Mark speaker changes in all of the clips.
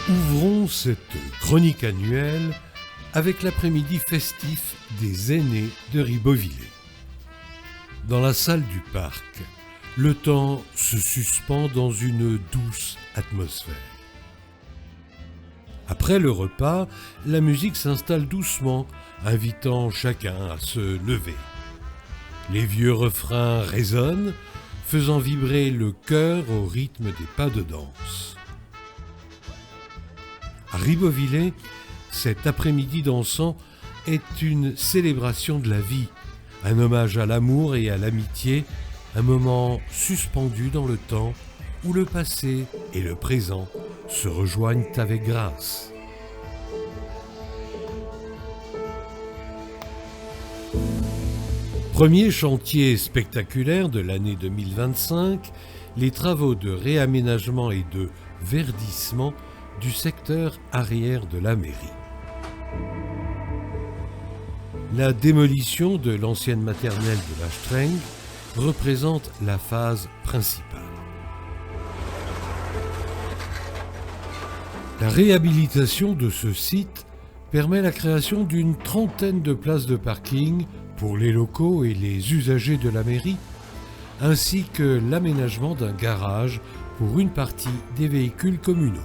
Speaker 1: Ouvrons cette chronique annuelle avec l'après-midi festif des aînés de Ribeauvillé. Dans la salle du parc, le temps se suspend dans une douce atmosphère. Après le repas, la musique s'installe doucement, invitant chacun à se lever. Les vieux refrains résonnent, faisant vibrer le cœur au rythme des pas de danse. À Ribeauvillé, cet après-midi dansant est une célébration de la vie, un hommage à l'amour et à l'amitié, un moment suspendu dans le temps où le passé et le présent se rejoignent avec grâce. Premier chantier spectaculaire de l'année 2025, les travaux de réaménagement et de verdissement du secteur arrière de la mairie. La démolition de l'ancienne maternelle de la Streng représente la phase principale. La réhabilitation de ce site permet la création d'une trentaine de places de parking pour les locaux et les usagers de la mairie, ainsi que l'aménagement d'un garage pour une partie des véhicules communaux.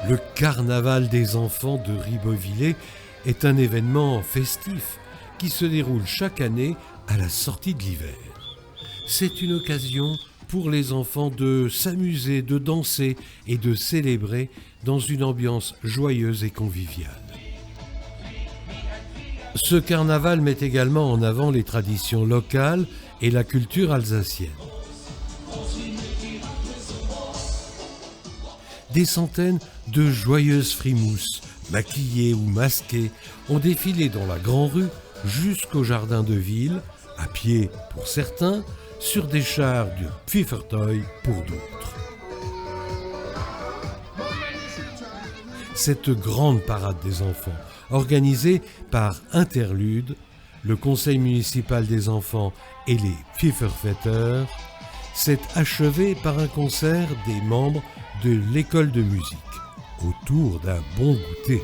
Speaker 1: Le carnaval des enfants de Ribeauvillé est un événement festif qui se déroule chaque année à la sortie de l'hiver. C'est une occasion pour les enfants de s'amuser, de danser et de célébrer dans une ambiance joyeuse et conviviale. Ce carnaval met également en avant les traditions locales et la culture alsacienne. Des centaines de joyeuses frimousses, maquillées ou masquées, ont défilé dans la Grand Rue jusqu'au jardin de ville, à pied pour certains, sur des chars de Pfiffertoy pour d'autres. Cette grande parade des enfants, organisée par Interlude, le conseil municipal des enfants et les Pfiffervetter, s'est achevée par un concert des membres de l'école de musique, autour d'un bon goûter.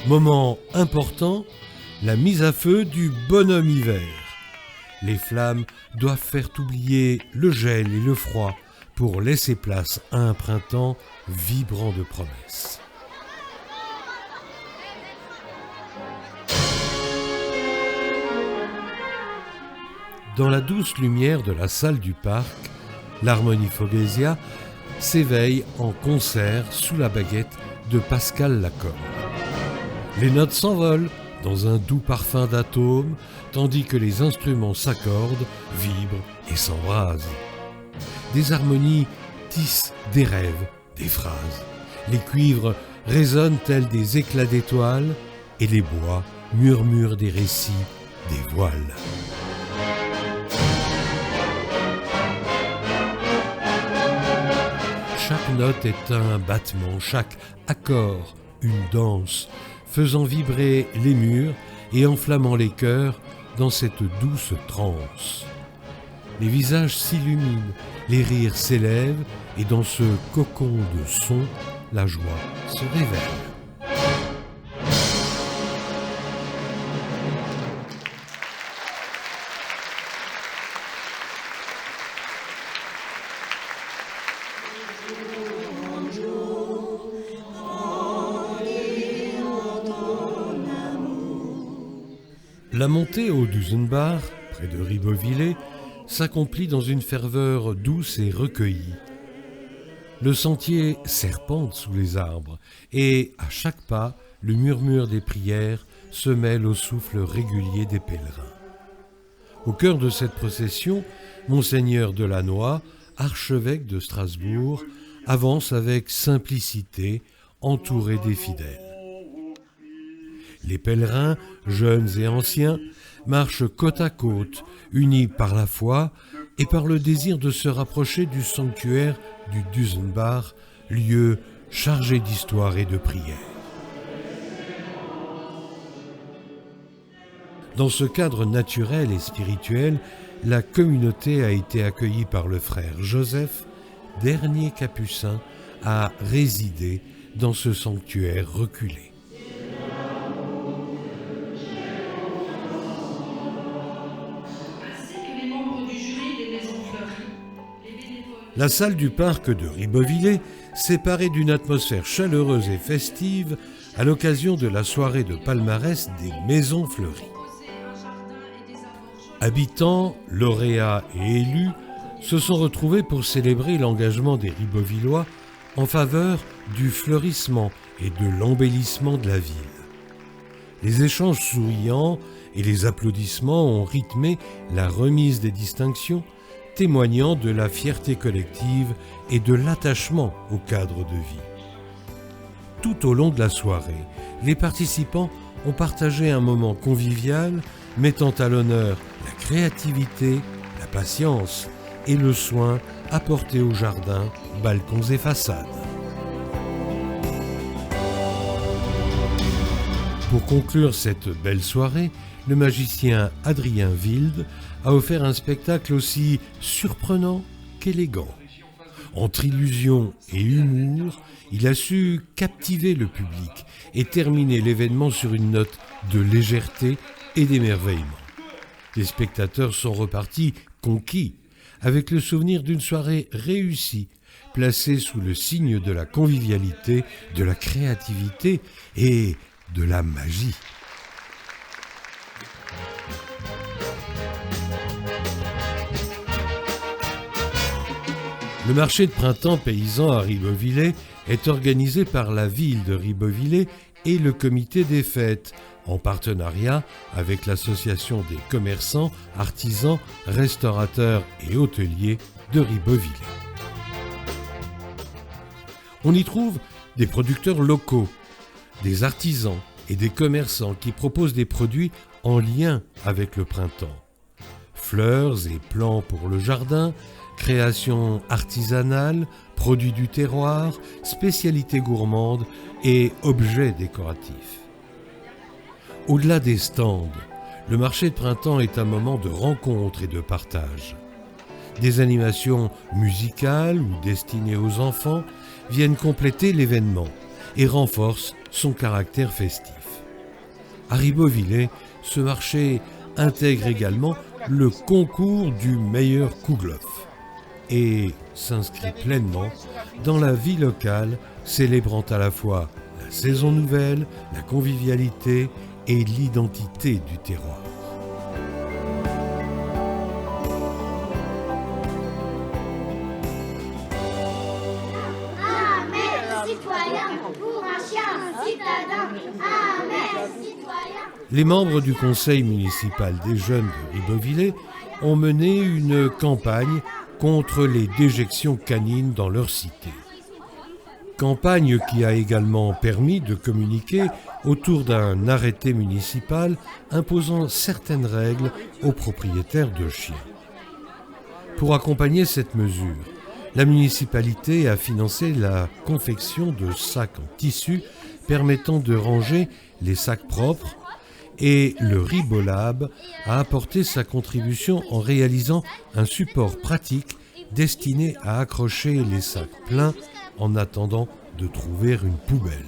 Speaker 1: Moment important, la mise à feu du bonhomme hiver. Les flammes doivent faire oublier le gel et le froid pour laisser place à un printemps vibrant de promesses. Dans la douce lumière de la salle du parc, l'Harmonie Fogésia s'éveille en concert sous la baguette de Pascal Lacombe. Les notes s'envolent dans un doux parfum d'atomes, tandis que les instruments s'accordent, vibrent et s'embrasent. Des harmonies tissent des rêves, des phrases. Les cuivres résonnent tels des éclats d'étoiles, et les bois murmurent des récits, des voiles. Chaque note est un battement, chaque accord une danse, faisant vibrer les murs et enflammant les cœurs dans cette douce transe. Les visages s'illuminent, les rires s'élèvent et dans ce cocon de son, la joie se révèle. La montée au Dusenbach, près de Ribeauvillé, s'accomplit dans une ferveur douce et recueillie. Le sentier serpente sous les arbres et, à chaque pas, le murmure des prières se mêle au souffle régulier des pèlerins. Au cœur de cette procession, Monseigneur Delannoy, archevêque de Strasbourg, avance avec simplicité, entouré des fidèles. Les pèlerins, jeunes et anciens, marchent côte à côte, unis par la foi et par le désir de se rapprocher du sanctuaire du Dusenbach, lieu chargé d'histoire et de prière. Dans ce cadre naturel et spirituel, la communauté a été accueillie par le frère Joseph, dernier capucin à résider dans ce sanctuaire reculé. La salle du parc de Ribeauvillé s'est parée d'une atmosphère chaleureuse et festive à l'occasion de la soirée de palmarès des Maisons Fleuries. Habitants, lauréats et élus se sont retrouvés pour célébrer l'engagement des Ribeauvillois en faveur du fleurissement et de l'embellissement de la ville. Les échanges souriants et les applaudissements ont rythmé la remise des distinctions, témoignant de la fierté collective et de l'attachement au cadre de vie. Tout au long de la soirée, les participants ont partagé un moment convivial mettant à l'honneur la créativité, la patience et le soin apportés aux jardins, balcons et façades. Pour conclure cette belle soirée, le magicien Adrien Wild a offert un spectacle aussi surprenant qu'élégant. Entre illusion et humour, il a su captiver le public et terminer l'événement sur une note de légèreté et d'émerveillement. Les spectateurs sont repartis conquis, avec le souvenir d'une soirée réussie, placée sous le signe de la convivialité, de la créativité et de la magie. Le marché de printemps paysan à Ribeauvillé est organisé par la ville de Ribeauvillé et le comité des fêtes, en partenariat avec l'association des commerçants, artisans, restaurateurs et hôteliers de Ribeauvillé. On y trouve des producteurs locaux, des artisans et des commerçants qui proposent des produits en lien avec le printemps. Fleurs et plants pour le jardin, créations artisanales, produits du terroir, spécialités gourmandes et objets décoratifs. Au-delà des stands, le marché de printemps est un moment de rencontre et de partage. Des animations musicales ou destinées aux enfants viennent compléter l'événement et renforcent son caractère festif. À Ribeauvillé, ce marché intègre également le concours du meilleur kouglof et s'inscrit pleinement dans la vie locale, célébrant à la fois la saison nouvelle, la convivialité et l'identité du terroir.
Speaker 2: Amen, citoyen, pour un chien citadin. Amen, citoyen.
Speaker 1: Les membres du conseil municipal des jeunes de Ribeauvillé ont mené une campagne contre les déjections canines dans leur cité. Campagne qui a également permis de communiquer autour d'un arrêté municipal imposant certaines règles aux propriétaires de chiens. Pour accompagner cette mesure, la municipalité a financé la confection de sacs en tissu permettant de ranger les sacs propres et le Ribolab a apporté sa contribution en réalisant un support pratique destiné à accrocher les sacs pleins en attendant de trouver une poubelle.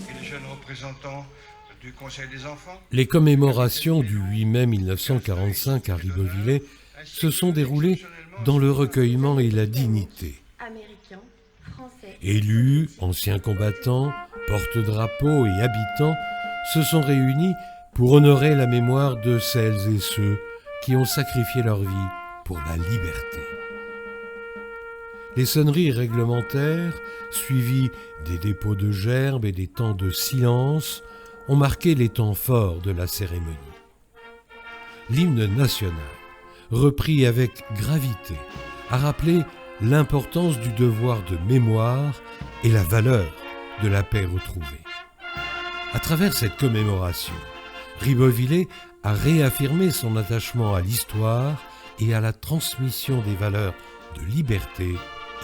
Speaker 3: Et les jeunes représentants du Conseil des enfants.
Speaker 1: Les commémorations du 8 mai 1945 à Ribeauvillé se sont déroulées dans le recueillement et la dignité. Élus, anciens combattants, porte-drapeaux et habitants se sont réunis pour honorer la mémoire de celles et ceux qui ont sacrifié leur vie pour la liberté. Les sonneries réglementaires, suivies des dépôts de gerbes et des temps de silence, ont marqué les temps forts de la cérémonie. L'hymne national, repris avec gravité, a rappelé l'importance du devoir de mémoire et la valeur de la paix retrouvée. À travers cette commémoration, Ribeauvillé a réaffirmé son attachement à l'histoire et à la transmission des valeurs de liberté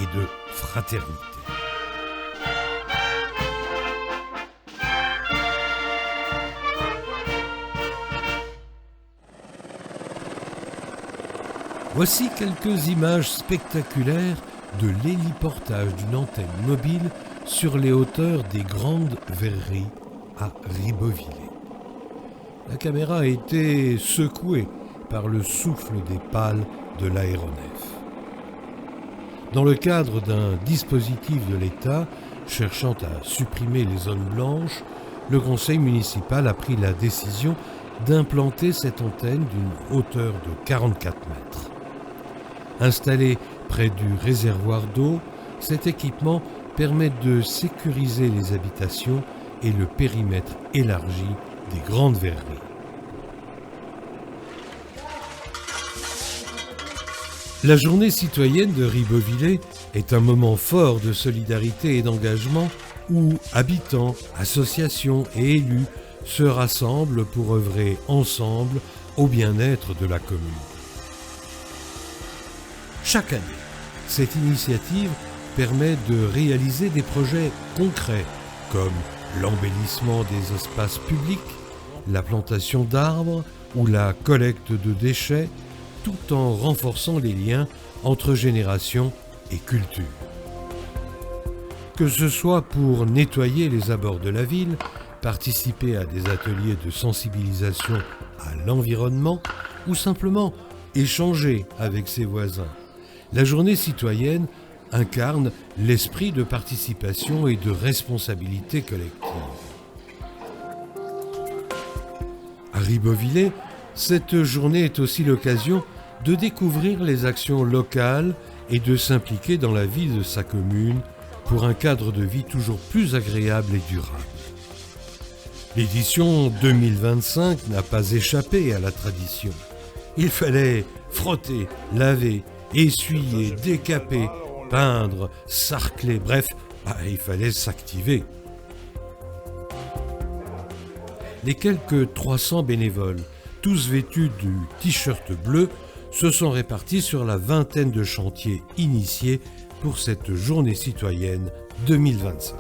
Speaker 1: et de fraternité. Voici quelques images spectaculaires de l'héliportage d'une antenne mobile sur les hauteurs des Grandes Verreries à Ribeauvillé. La caméra a été secouée par le souffle des pales de l'aéronef. Dans le cadre d'un dispositif de l'État cherchant à supprimer les zones blanches, le conseil municipal a pris la décision d'implanter cette antenne d'une hauteur de 44 mètres. Installé près du réservoir d'eau, cet équipement permet de sécuriser les habitations et le périmètre élargi des Grandes Verreries. La journée citoyenne de Ribeauvillé est un moment fort de solidarité et d'engagement où habitants, associations et élus se rassemblent pour œuvrer ensemble au bien-être de la commune. Chaque année, cette initiative permet de réaliser des projets concrets comme l'embellissement des espaces publics, la plantation d'arbres ou la collecte de déchets, tout en renforçant les liens entre générations et cultures. Que ce soit pour nettoyer les abords de la ville, participer à des ateliers de sensibilisation à l'environnement ou simplement échanger avec ses voisins, la journée citoyenne incarne l'esprit de participation et de responsabilité collective. À Ribeauvillé, cette journée est aussi l'occasion de découvrir les actions locales et de s'impliquer dans la vie de sa commune pour un cadre de vie toujours plus agréable et durable. L'édition 2025 n'a pas échappé à la tradition. Il fallait frotter, laver, essuyer, décaper, peindre, sarcler, bref, il fallait s'activer. Les quelques 300 bénévoles, tous vêtus du t-shirt bleu, se sont répartis sur la vingtaine de chantiers initiés pour cette journée citoyenne 2025.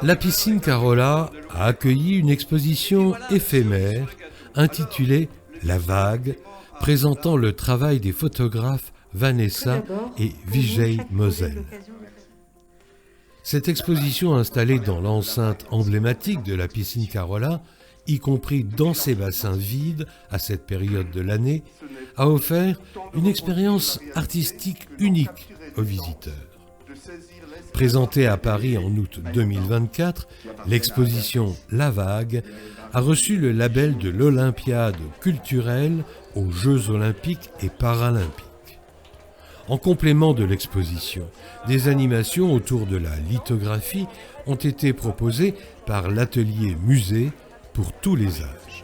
Speaker 1: La piscine Carola a accueilli une exposition éphémère intitulée « La Vague », présentant le travail des photographes Vanessa et Vijay Mosel. Cette exposition installée dans l'enceinte emblématique de la piscine Carola, y compris dans ses bassins vides à cette période de l'année, a offert une expérience artistique unique aux visiteurs. Présentée à Paris en août 2024, l'exposition La Vague a reçu le label de l'Olympiade culturelle aux Jeux olympiques et paralympiques. En complément de l'exposition, des animations autour de la lithographie ont été proposées par l'atelier musée pour tous les âges.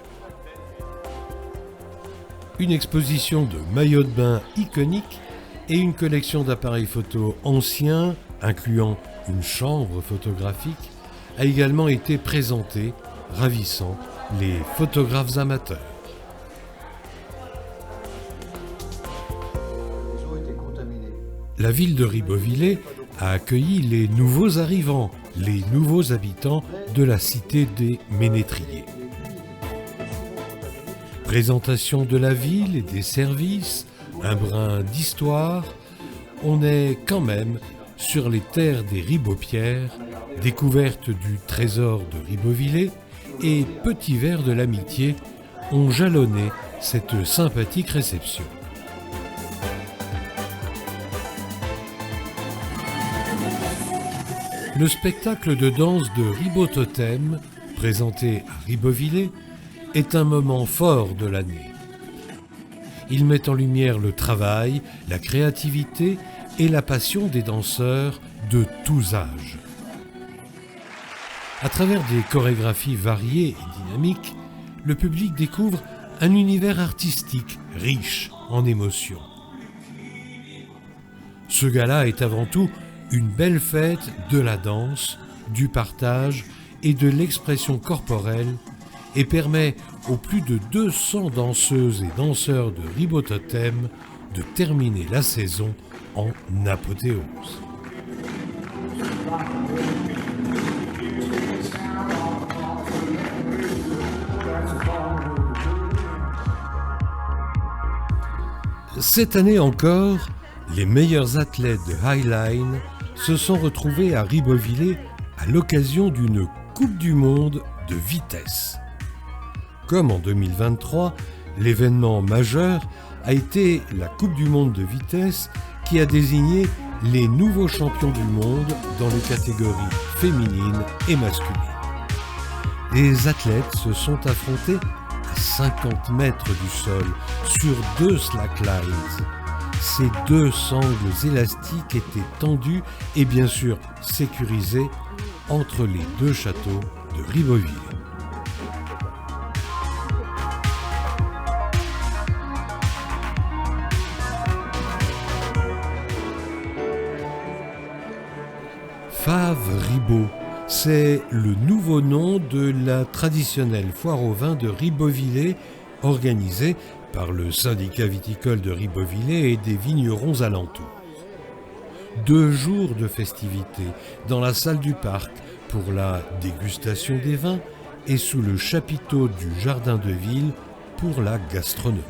Speaker 1: Une exposition de maillots de bain iconiques et une collection d'appareils photo anciens, incluant une chambre photographique, a également été présentée, ravissant les photographes amateurs. La ville de Ribeauvillé a accueilli les nouveaux arrivants, les nouveaux habitants de la cité des Ménétriers. Présentation de la ville et des services, un brin d'histoire, on est quand même sur les terres des Ribeaupierres, découverte du trésor de Ribeauvillé et Petit Verre de l'Amitié ont jalonné cette sympathique réception. Le spectacle de danse de Ribeau Totem, présenté à Ribeauvillé, est un moment fort de l'année. Il met en lumière le travail, la créativité et la passion des danseurs de tous âges. À travers des chorégraphies variées et dynamiques, le public découvre un univers artistique riche en émotions. Ce gala est avant tout une belle fête de la danse, du partage et de l'expression corporelle et permet aux plus de 200 danseuses et danseurs de Ribot Totem de terminer la saison en apothéose. Cette année encore, les meilleurs athlètes de Highline se sont retrouvés à Ribeauvillé à l'occasion d'une Coupe du Monde de vitesse. Comme en 2023, l'événement majeur a été la Coupe du Monde de vitesse qui a désigné les nouveaux champions du monde dans les catégories féminines et masculines. Les athlètes se sont affrontés à 50 mètres du sol sur 2 slacklines. Ces 2 sangles élastiques étaient tendues et bien sûr sécurisées entre les 2 châteaux de Ribeauvillé. Fave Ribot, c'est le nouveau nom de la traditionnelle foire au vin de Ribeauvillé organisée par le syndicat viticole de Ribeauvillé et des vignerons alentours. 2 jours de festivités dans la salle du parc pour la dégustation des vins et sous le chapiteau du jardin de ville pour la gastronomie.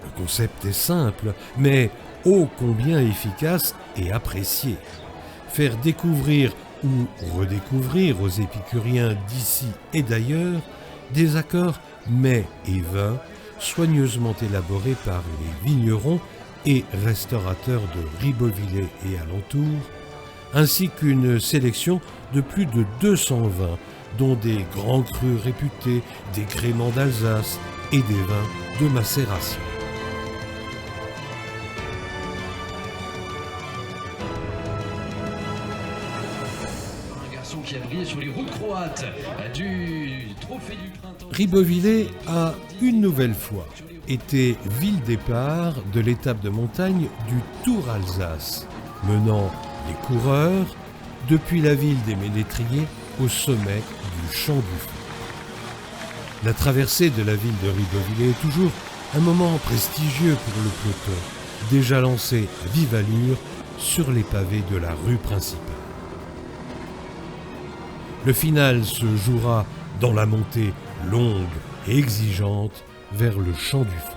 Speaker 1: Le concept est simple, mais ô combien efficace et apprécié. Faire découvrir ou redécouvrir aux épicuriens d'ici et d'ailleurs des accords mets et vins soigneusement élaborés par les vignerons et restaurateurs de Ribeauvillé et alentours, ainsi qu'une sélection de plus de 200 vins, dont des grands crus réputés, des créments d'Alsace et des vins de macération.
Speaker 4: Qui a brillé sur les routes croates du trophée du printemps.
Speaker 1: Ribeauvillé a une nouvelle fois été ville départ de l'étape de montagne du Tour Alsace, menant les coureurs depuis la ville des Ménétriers au sommet du Champ du Fou. La traversée de la ville de Ribeauvillé est toujours un moment prestigieux pour le peloton, déjà lancé à vive allure sur les pavés de la rue principale. Le final se jouera dans la montée longue et exigeante vers le Champ du Fou.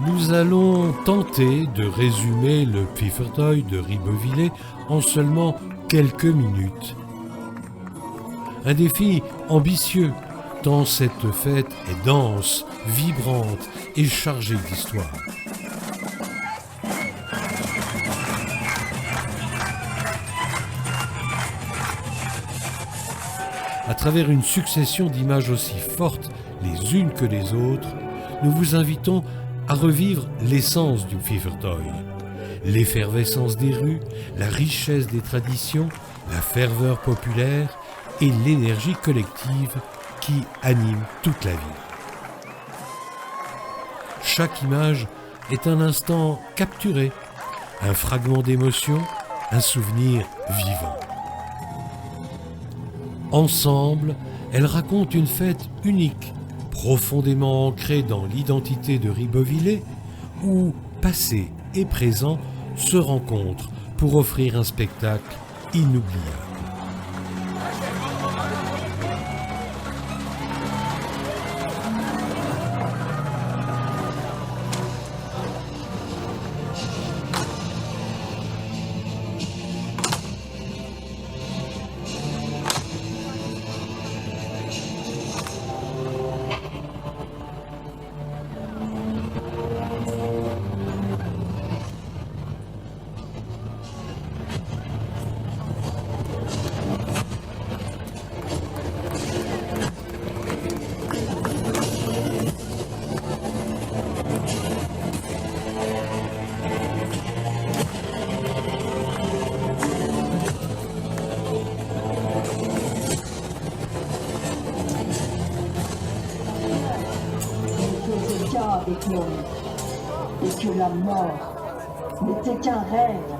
Speaker 1: Nous allons tenter de résumer le Pfiffertoy de Ribeauvillé en seulement quelques minutes. Un défi ambitieux, tant cette fête est dense, vibrante et chargée d'histoire. À travers une succession d'images aussi fortes les unes que les autres, nous vous invitons à revivre l'essence du Pfiffertoy, l'effervescence des rues, la richesse des traditions, la ferveur populaire et l'énergie collective qui anime toute la ville. Chaque image est un instant capturé, un fragment d'émotion, un souvenir vivant. Ensemble, elles racontent une fête unique, profondément ancré dans l'identité de Ribeauvillé, où passé et présent se rencontrent pour offrir un spectacle inoubliable.
Speaker 5: avec l'homme, et que la mort n'était qu'un rêve.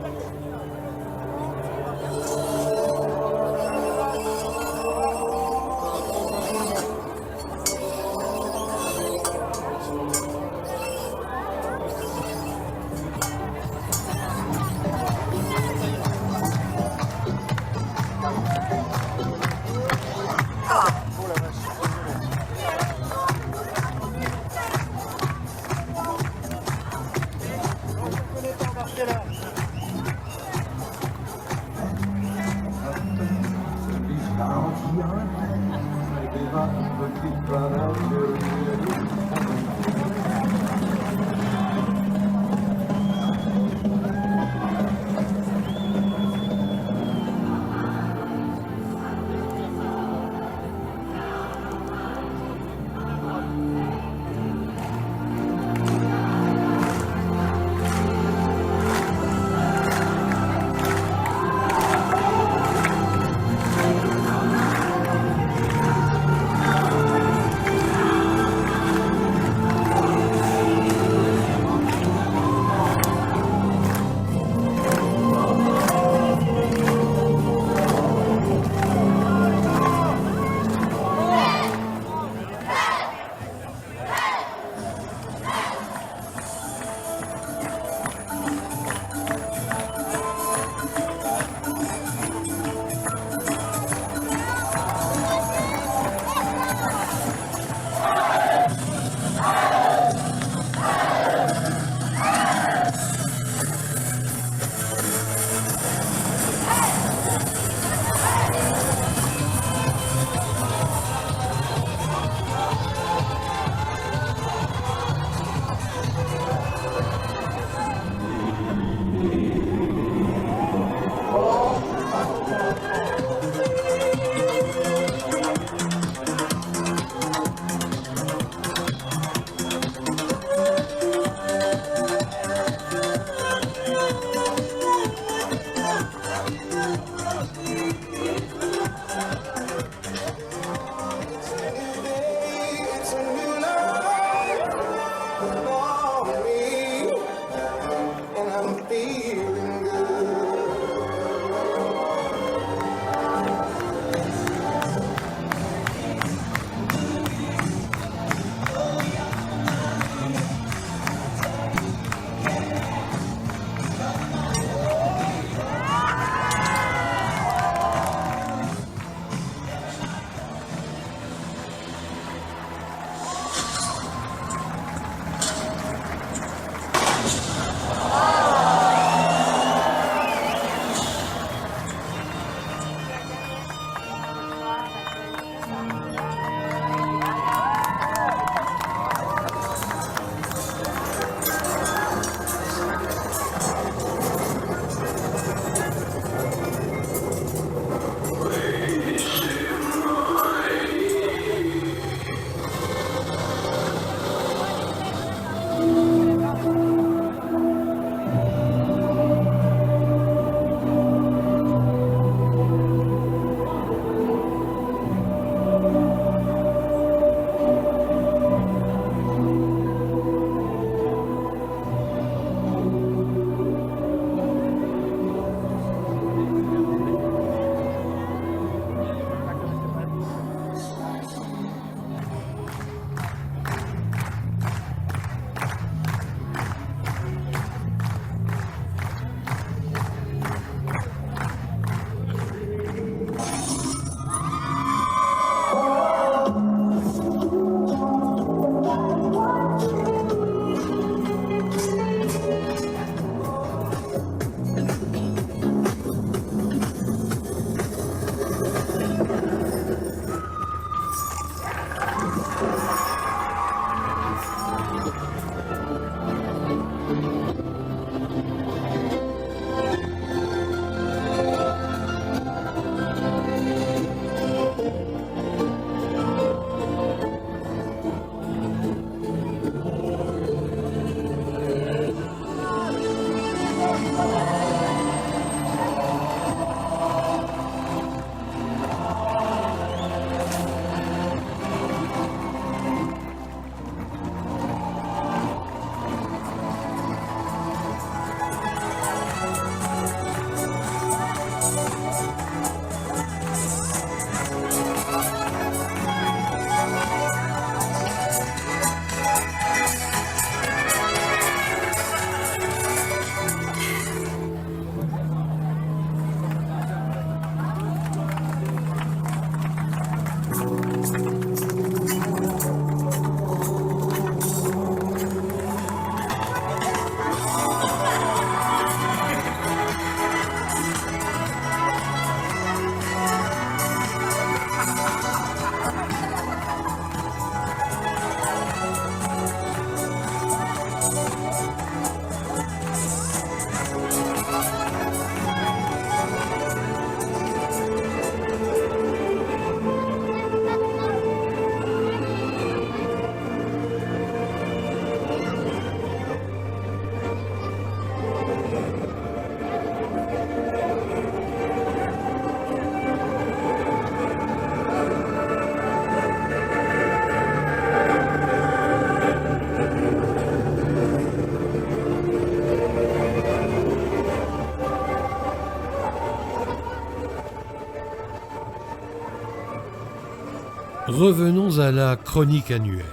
Speaker 1: revenons à la chronique annuelle,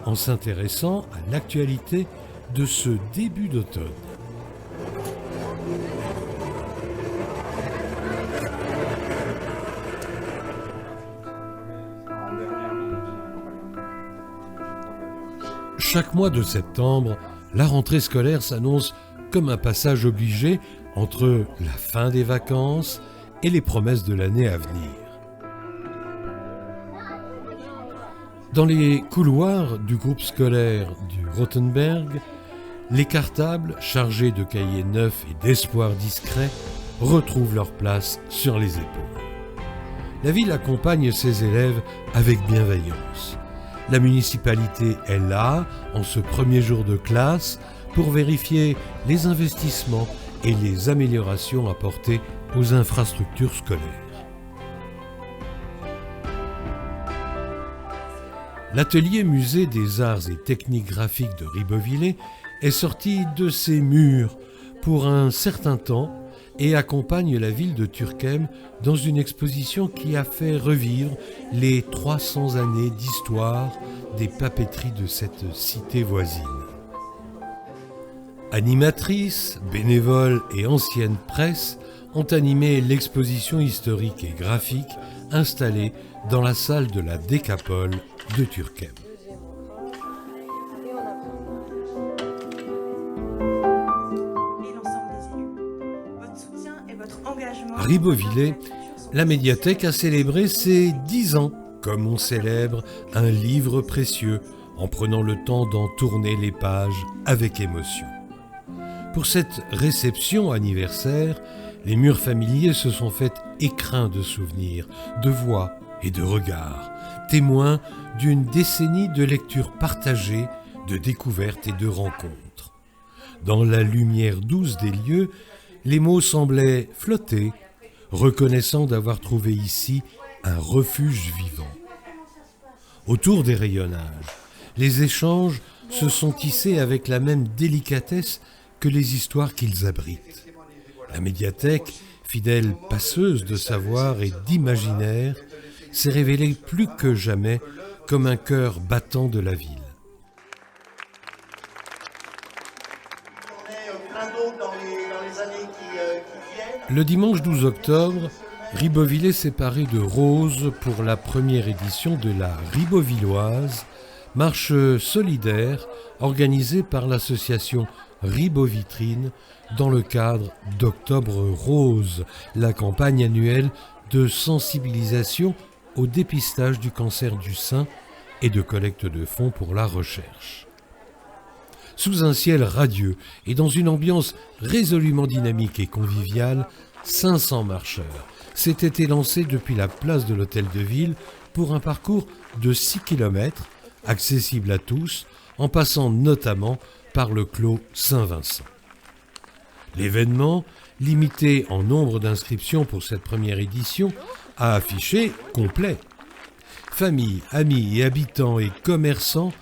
Speaker 1: en s'intéressant à l'actualité de ce début d'automne. Chaque mois de septembre, la rentrée scolaire s'annonce comme un passage obligé entre la fin des vacances et les promesses de l'année à venir. Dans les couloirs du groupe scolaire du Rothenberg, les cartables, chargés de cahiers neufs et d'espoirs discrets, retrouvent leur place sur les épaules. La ville accompagne ses élèves avec bienveillance. La municipalité est là, en ce premier jour de classe, pour vérifier les investissements et les améliorations apportées aux infrastructures scolaires. L'atelier musée des arts et techniques graphiques de Ribeauvillé est sorti de ses murs pour un certain temps et accompagne la ville de Turckheim dans une exposition qui a fait revivre les 300 années d'histoire des papeteries de cette cité voisine. Animatrices, bénévoles et anciennes presses ont animé l'exposition historique et graphique installée dans la salle de la Décapole de Turckheim. À Ribeauvillé, la médiathèque a célébré ses 10 ans, comme on célèbre un livre précieux, en prenant le temps d'en tourner les pages avec émotion. Pour cette réception anniversaire, les murs familiers se sont faits écrins de souvenirs, de voix et de regards, témoins d'une décennie de lectures partagées, de découvertes et de rencontres. Dans la lumière douce des lieux, les mots semblaient flotter, reconnaissant d'avoir trouvé ici un refuge vivant. Autour des rayonnages, les échanges se sont tissés avec la même délicatesse que les histoires qu'ils abritent. La médiathèque, fidèle passeuse de savoir et d'imaginaire, s'est révélée plus que jamais comme un cœur battant de la ville. Le dimanche 12 octobre, Ribeauvillé s'est paré de roses pour la première édition de la Ribeauvilloise, marche solidaire organisée par l'association Ribeauvitrine dans le cadre d'Octobre Rose, la campagne annuelle de sensibilisation au dépistage du cancer du sein et de collecte de fonds pour la recherche. Sous un ciel radieux et dans une ambiance résolument dynamique et conviviale, 500 marcheurs s'étaient élancés depuis la place de l'Hôtel de Ville pour un parcours de 6 km, accessible à tous, en passant notamment par le clos Saint-Vincent. L'événement, limité en nombre d'inscriptions pour cette première édition, a affiché complet. Familles, amis et habitants et commerçants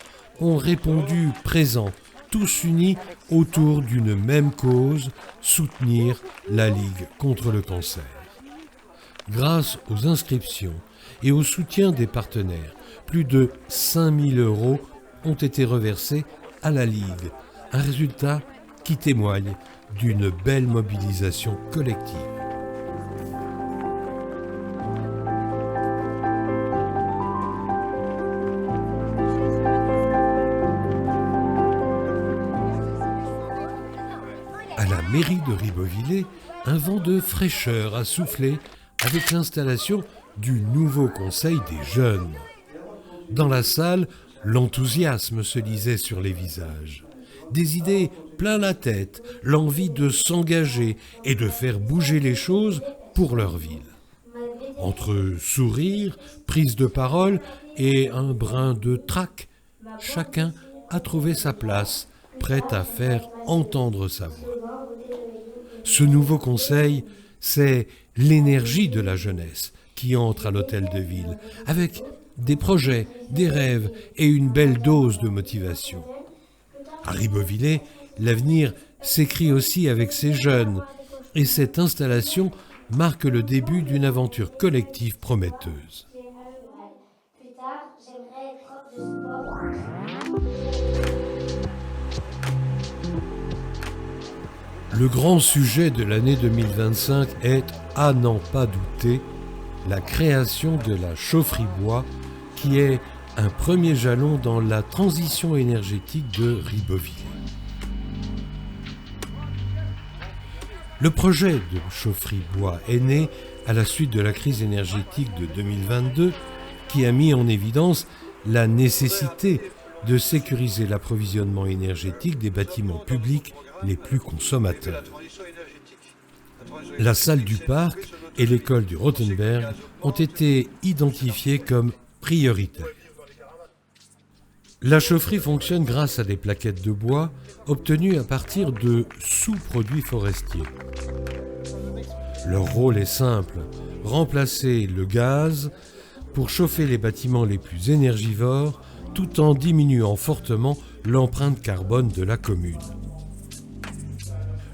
Speaker 1: ont répondu présents, tous unis autour d'une même cause, soutenir la Ligue contre le cancer. Grâce aux inscriptions et au soutien des partenaires, plus de 5 000 € ont été reversés à la Ligue, un résultat qui témoigne d'une belle mobilisation collective. À la mairie de Ribeauvillé, un vent de fraîcheur a soufflé avec l'installation du nouveau conseil des jeunes. Dans la salle, l'enthousiasme se lisait sur les visages. Des idées plein la tête, l'envie de s'engager et de faire bouger les choses pour leur ville. Entre sourires, prise de parole et un brin de trac, chacun a trouvé sa place, prêt à faire entendre sa voix. Ce nouveau conseil, c'est l'énergie de la jeunesse qui entre à l'Hôtel de Ville, avec des projets, des rêves et une belle dose de motivation. À Ribeauvillé, l'avenir s'écrit aussi avec ces jeunes, et cette installation marque le début d'une aventure collective prometteuse.
Speaker 2: Plus tard,
Speaker 1: Le grand sujet de l'année 2025 est, à n'en pas douter, la création de la chaufferie bois, qui est un premier jalon dans la transition énergétique de Ribeauvillé. Le projet de chaufferie bois est né à la suite de la crise énergétique de 2022 qui a mis en évidence la nécessité de sécuriser l'approvisionnement énergétique des bâtiments publics les plus consommateurs. La salle du parc et l'école du Rothenberg ont été identifiées comme prioritaires. La chaufferie fonctionne grâce à des plaquettes de bois obtenues à partir de sous-produits forestiers. Leur rôle est simple, remplacer le gaz pour chauffer les bâtiments les plus énergivores tout en diminuant fortement l'empreinte carbone de la commune.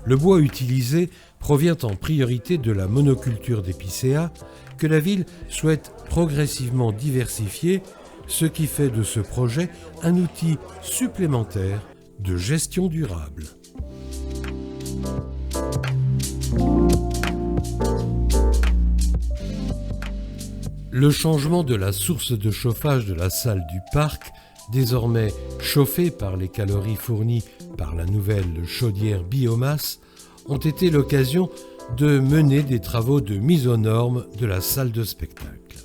Speaker 1: Le bois utilisé provient en priorité de la monoculture d'épicéas que la ville souhaite progressivement diversifier, ce qui fait de ce projet un outil supplémentaire de gestion durable. Le changement de la source de chauffage de la salle du parc, désormais chauffée par les calories fournies par la nouvelle chaudière biomasse, ont été l'occasion de mener des travaux de mise aux normes de la salle de spectacle.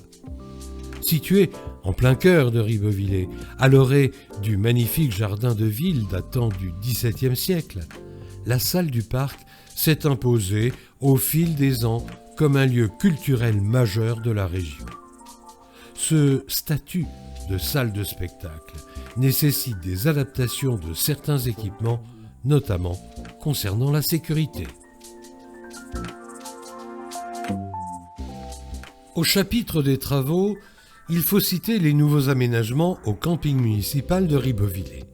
Speaker 1: Située en plein cœur de Ribeauvillé, à l'orée du magnifique jardin de ville datant du XVIIe siècle, la salle du parc s'est imposée au fil des ans comme un lieu culturel majeur de la région. Ce statut de salle de spectacle nécessite des adaptations de certains équipements, notamment concernant la sécurité. Au chapitre des travaux, il faut citer les nouveaux aménagements au camping municipal de Ribeauvillé.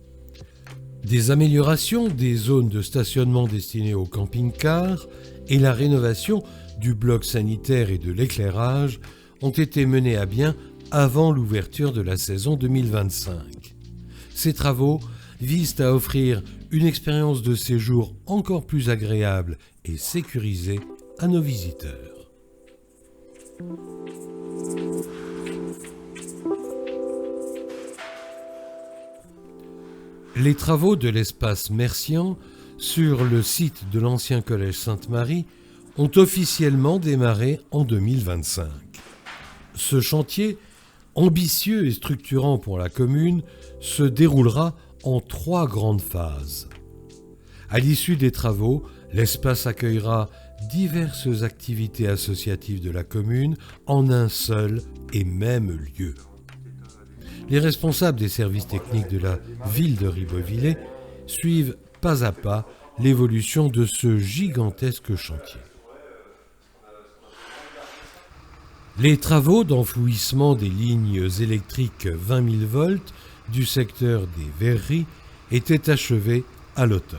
Speaker 1: Des améliorations des zones de stationnement destinées aux camping-cars et la rénovation du bloc sanitaire et de l'éclairage ont été menées à bien avant l'ouverture de la saison 2025. Ces travaux visent à offrir une expérience de séjour encore plus agréable et sécurisée à nos visiteurs. Les travaux de l'espace Mercian sur le site de l'ancien collège Sainte-Marie ont officiellement démarré en 2025. Ce chantier, ambitieux et structurant pour la commune, se déroulera en 3 grandes phases. À l'issue des travaux, l'espace accueillera diverses activités associatives de la commune en un seul et même lieu. Les responsables des services techniques de la ville de Ribeauvillé suivent pas à pas l'évolution de ce gigantesque chantier. Les travaux d'enfouissement des lignes électriques 20 000 volts du secteur des Verreries étaient achevés à l'automne.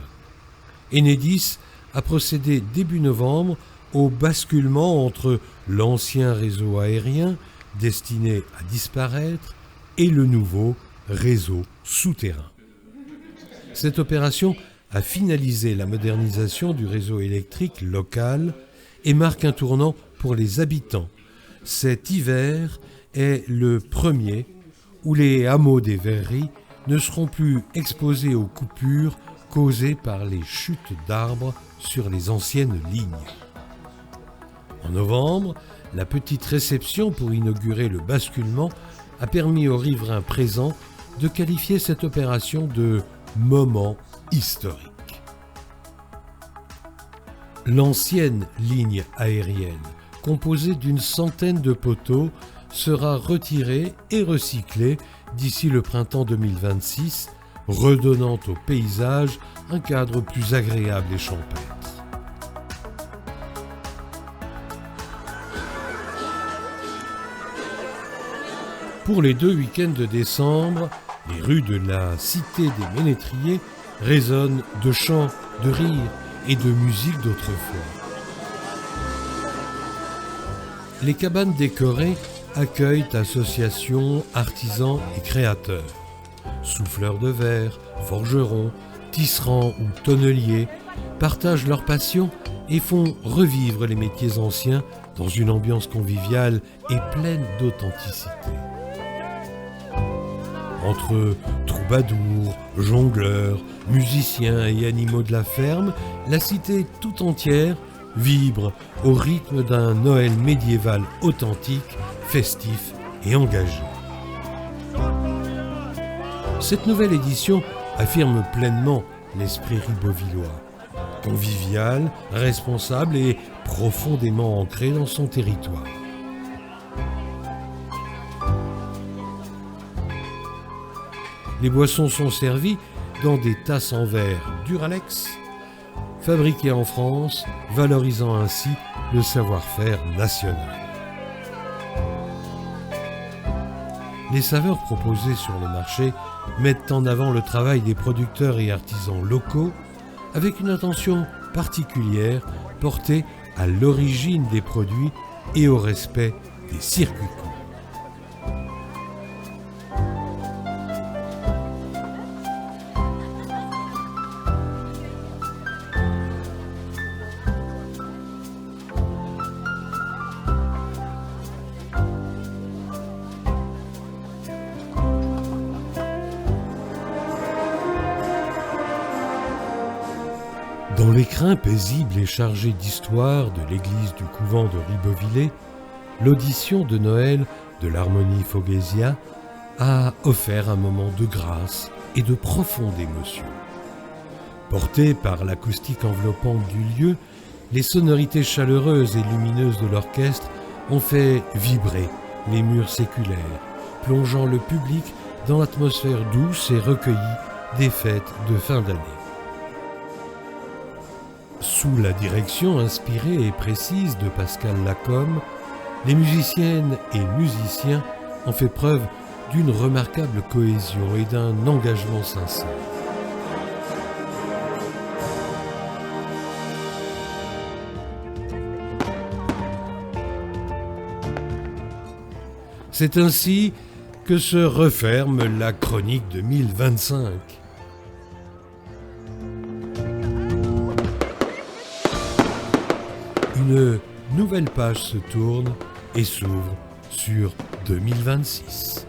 Speaker 1: Enedis a procédé début novembre au basculement entre l'ancien réseau aérien destiné à disparaître et le nouveau réseau souterrain. Cette opération a finalisé la modernisation du réseau électrique local et marque un tournant pour les habitants. Cet hiver est le premier où les hameaux des Verreries ne seront plus exposés aux coupures causées par les chutes d'arbres sur les anciennes lignes. En novembre, la petite réception pour inaugurer le basculement a permis aux riverains présents de qualifier cette opération de moment historique. L'ancienne ligne aérienne, composée d'une centaine de poteaux, sera retirée et recyclée d'ici le printemps 2026, redonnant au paysage un cadre plus agréable et champêtre. Pour les 2 week-ends de décembre, les rues de la cité des Ménétriers résonnent de chants, de rires et de musique d'autrefois. Les cabanes décorées accueillent associations, artisans et créateurs. Souffleurs de verre, forgerons, tisserands ou tonneliers partagent leur passion et font revivre les métiers anciens dans une ambiance conviviale et pleine d'authenticité. Entre troubadours, jongleurs, musiciens et animaux de la ferme, la cité tout entière vibre au rythme d'un Noël médiéval authentique, festif et engagé. Cette nouvelle édition affirme pleinement l'esprit ribeauvillois, convivial, responsable et profondément ancré dans son territoire. Les boissons sont servies dans des tasses en verre Duralex, fabriquées en France, valorisant ainsi le savoir-faire national. Les saveurs proposées sur le marché mettent en avant le travail des producteurs et artisans locaux avec une attention particulière portée à l'origine des produits et au respect des circuits courts. Dans l'écrin paisible et chargé d'histoire de l'église du couvent de Ribeauvillé, l'audition de Noël de l'Harmonie Fogésia a offert un moment de grâce et de profonde émotion. Portées par l'acoustique enveloppante du lieu, les sonorités chaleureuses et lumineuses de l'orchestre ont fait vibrer les murs séculaires, plongeant le public dans l'atmosphère douce et recueillie des fêtes de fin d'année. Sous la direction inspirée et précise de Pascal Lacombe, les musiciennes et musiciens ont fait preuve d'une remarquable cohésion et d'un engagement sincère. C'est ainsi que se referme la chronique 2025. Une nouvelle page se tourne et s'ouvre sur 2026.